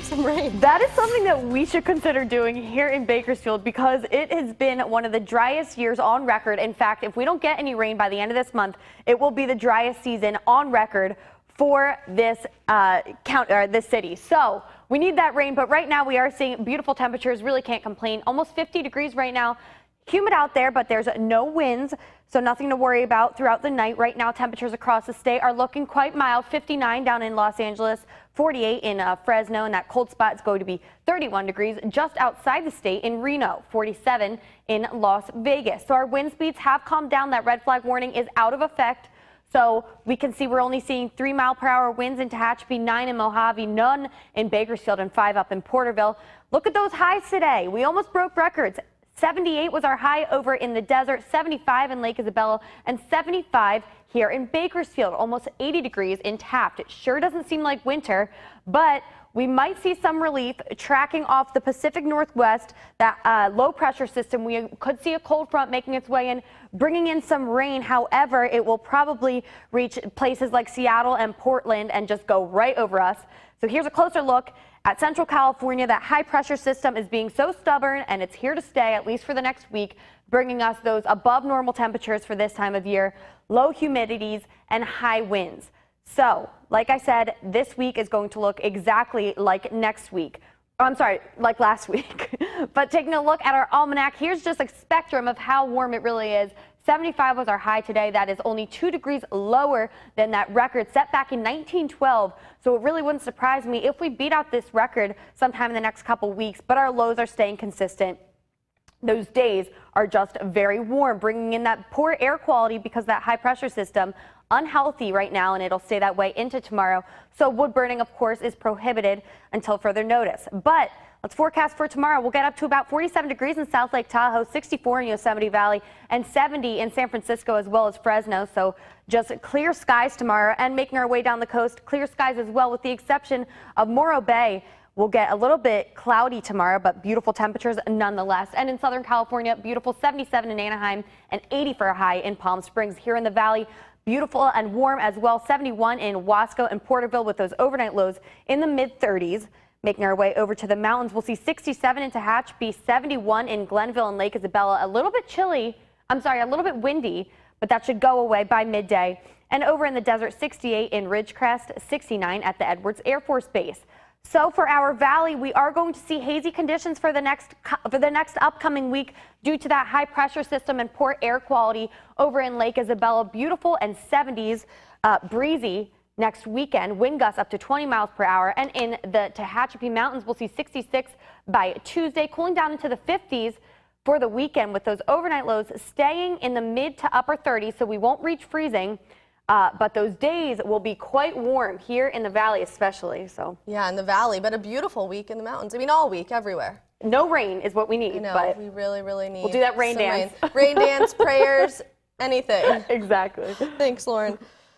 some rain. That is something that we should consider doing here in Bakersfield because it has been one of the driest years on record. In fact, if we don't get any rain by the end of this month, it will be the driest season on record for this this city. So we need that rain, but right now we are seeing beautiful temperatures. Really can't complain. Almost 50 degrees right now. Humid out there, but there's no winds, so nothing to worry about throughout the night. Right now, temperatures across the state are looking quite mild. 59 down in Los Angeles, 48 in Fresno, and that cold spot is going to be 31 degrees just outside the state in Reno, 47 in Las Vegas. So our wind speeds have calmed down. That red flag warning is out of effect. So we can see we're only seeing 3-mile-per-hour winds in Tehachapi, 9 in Mojave, none in Bakersfield, and 5 up in Porterville. Look at those highs today. We almost broke records. 78 was our high over in the desert, 75 in Lake Isabella, and 75 here in Bakersfield, almost 80 degrees in Taft. It sure doesn't seem like winter, but we might see some relief tracking off the Pacific Northwest, that low pressure system. We could see a cold front making its way in, bringing in some rain. However, it will probably reach places like Seattle and Portland and just go right over us. So here's a closer look at Central California. That high pressure system is being so stubborn, and it's here to stay at least for the next week, bringing us those above normal temperatures for this time of year, low humidities and high winds. So, like I said, this week is going to look exactly like next week. I'm sorry, like last week. But taking a look at our almanac, here's just a spectrum of how warm it really is. 75 was our high today. That is only 2 degrees lower than that record set back in 1912. So it really wouldn't surprise me if we beat out this record sometime in the next couple weeks, but our lows are staying consistent. Those days are just very warm, bringing in that poor air quality because that high pressure system unhealthy right now, and it'll stay that way into tomorrow. So wood burning, of course, is prohibited until further notice. But let's forecast for tomorrow. We'll get up to about 47 degrees in South Lake Tahoe, 64 in Yosemite Valley, and 70 in San Francisco as well as Fresno. So just clear skies tomorrow, and making our way down the coast, clear skies as well, with the exception of Morro Bay. We'll get a little bit cloudy tomorrow, but beautiful temperatures nonetheless. And in Southern California, beautiful 77 in Anaheim and 80 for a high in Palm Springs. Here in the valley, beautiful and warm as well, 71 in Wasco and Porterville with those overnight lows in the mid-30s. Making our way over to the mountains, we'll see 67 in Tehachapi, 71 in Glenville and Lake Isabella. A little bit chilly, a little bit windy, but that should go away by midday. And over in the desert, 68 in Ridgecrest, 69 at the Edwards Air Force Base. So for our valley, we are going to see hazy conditions for the next upcoming week due to that high pressure system and poor air quality over in Lake Isabella. Beautiful and 70s, breezy next weekend. Wind gusts up to 20 miles per hour. And in the Tehachapi Mountains, we'll see 66 by Tuesday, cooling down into the 50s for the weekend, with those overnight lows staying in the mid to upper 30s, so we won't reach freezing. But those days will be quite warm here in the valley especially. So yeah, in the valley, but a beautiful week in the mountains. I mean, all week, everywhere. No rain is what we need. I know, but we really, really need. We'll do that rain dance. Rain dance, prayers, anything. Exactly. Thanks, Lauren.